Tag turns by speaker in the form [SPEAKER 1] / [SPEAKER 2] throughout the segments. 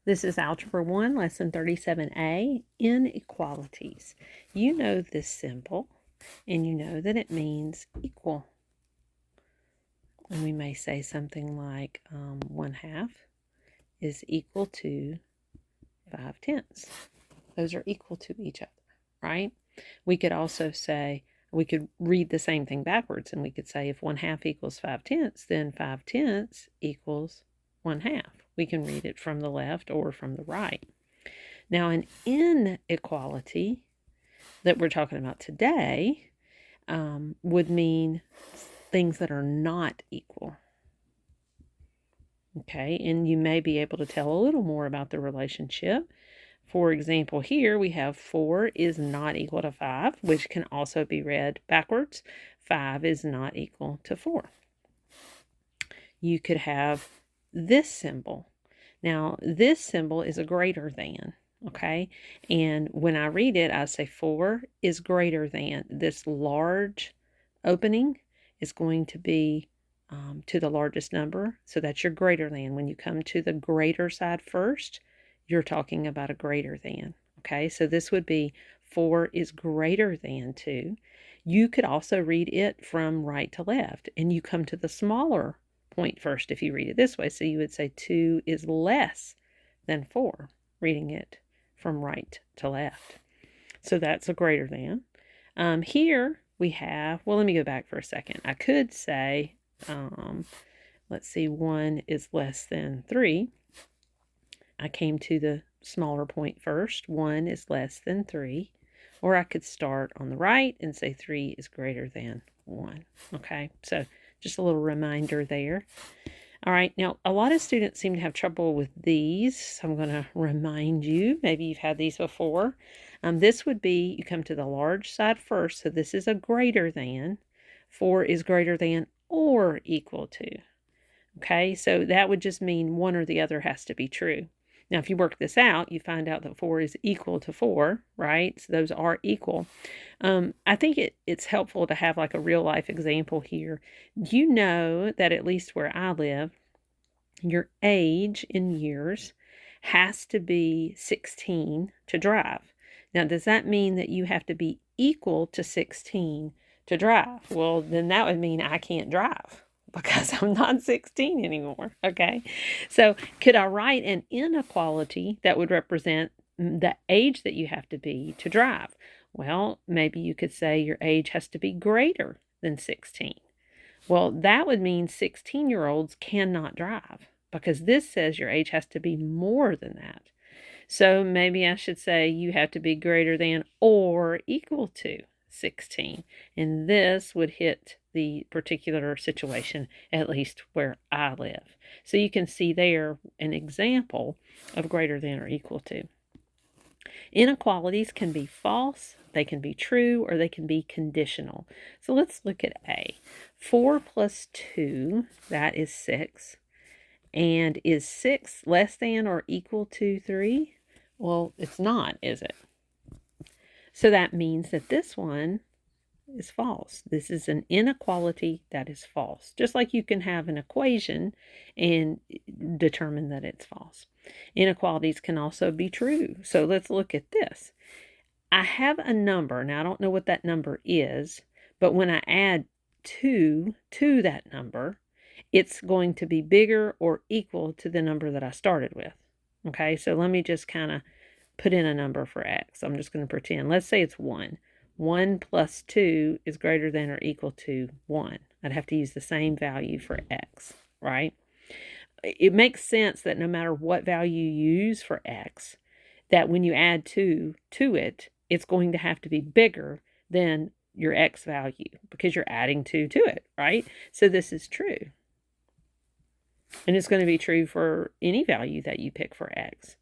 [SPEAKER 1] This is Algebra 1, Lesson 37a, Inequalities. You know this symbol, and you know that it means equal. And we may say something like 1/2 is equal to 5/10. Those are equal to each other, right? We could also say, we could read the same thing backwards, and we could say if 1/2 equals 5/10, then 5/10 equals 1/2. We can read it from the left or from the right. Now, an inequality that we're talking about today would mean things that are not equal. Okay, and you may be able to tell a little more about the relationship. For example, here we have 4 is not equal to 5, which can also be read backwards. 5 is not equal to 4. You could have this symbol. Now, this symbol is a greater than, okay? And when I read it, I say 4 is greater than. This large opening is going to be to the largest number, so that's your greater than. When you come to the greater side first, you're talking about a greater than, okay? So this would be 4 is greater than 2. You could also read it from right to left, and you come to the smaller point first if you read it this way. So you would say 2 is less than 4, reading it from right to left. So that's a greater than. Here we have, well, let me go back for a second. I could say, let's see, 1 is less than 3. I came to the smaller point first. 1 is less than 3. Or I could start on the right and say 3 is greater than 1. Okay, so just a little reminder there. All right, now a lot of students seem to have trouble with these, so I'm going to remind you. Maybe you've had these before. This would be, you come to the large side first, so this is a greater than. 4 is greater than or equal to. Okay, so that would just mean one or the other has to be true. Now, if you work this out, you find out that 4 is equal to 4, right? So those are equal. I think it's helpful to have like a real life example here. You know that at least where I live, your age in years has to be 16 to drive. Now, does that mean that you have to be equal to 16 to drive? Well, then that would mean I can't drive, because I'm not 16 anymore, okay? So could I write an inequality that would represent the age that you have to be to drive? Well, maybe you could say your age has to be greater than 16. Well, that would mean 16-year-olds cannot drive, because this says your age has to be more than that. So maybe I should say you have to be greater than or equal to 16. And this would hit the particular situation, at least where I live. So you can see there an example of greater than or equal to. Inequalities can be false, they can be true, or they can be conditional. So let's look at A. 4 plus 2, that is 6. And is 6 less than or equal to 3? Well, it's not, is it? So that means that this one is false. This is an inequality that is false. Just like you can have an equation and determine that it's false. Inequalities can also be true. So let's look at this. I have a number. Now, I don't know what that number is, but when I add 2 to that number, it's going to be bigger or equal to the number that I started with. Okay, so let me just kind of put in a number for x. I'm just going to pretend. Let's say it's 1. 1 plus 2 is greater than or equal to 1. I'd have to use the same value for x, right? It makes sense that no matter what value you use for x, that when you add 2 to it, it's going to have to be bigger than your x value, because you're adding 2 to it, right? So this is true. And it's going to be true for any value that you pick for x.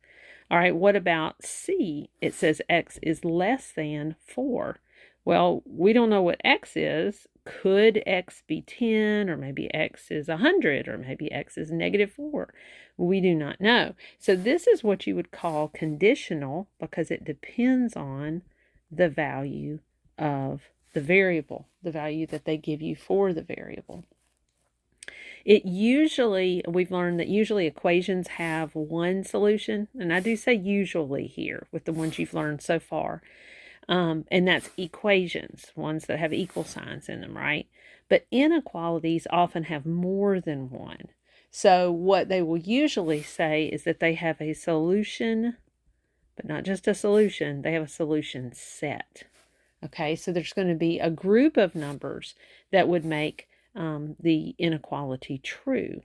[SPEAKER 1] All right, what about C? It says x is less than 4. Well, we don't know what x is. Could x be 10, or maybe x is 100, or maybe x is -4? We do not know. So this is what you would call conditional, because it depends on the value of the variable, the value that they give you for the variable. We've learned that usually equations have one solution, and I do say usually here with the ones you've learned so far. And that's equations, ones that have equal signs in them, right? But inequalities often have more than one. So what they will usually say is that they have a solution, but not just a solution, they have a solution set. Okay, so there's going to be a group of numbers that would make the inequality true.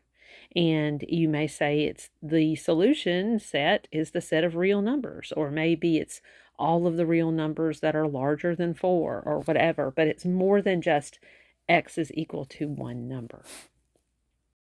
[SPEAKER 1] And you may say it's the solution set is the set of real numbers, or maybe it's all of the real numbers that are larger than 4 or whatever, but it's more than just x is equal to one number.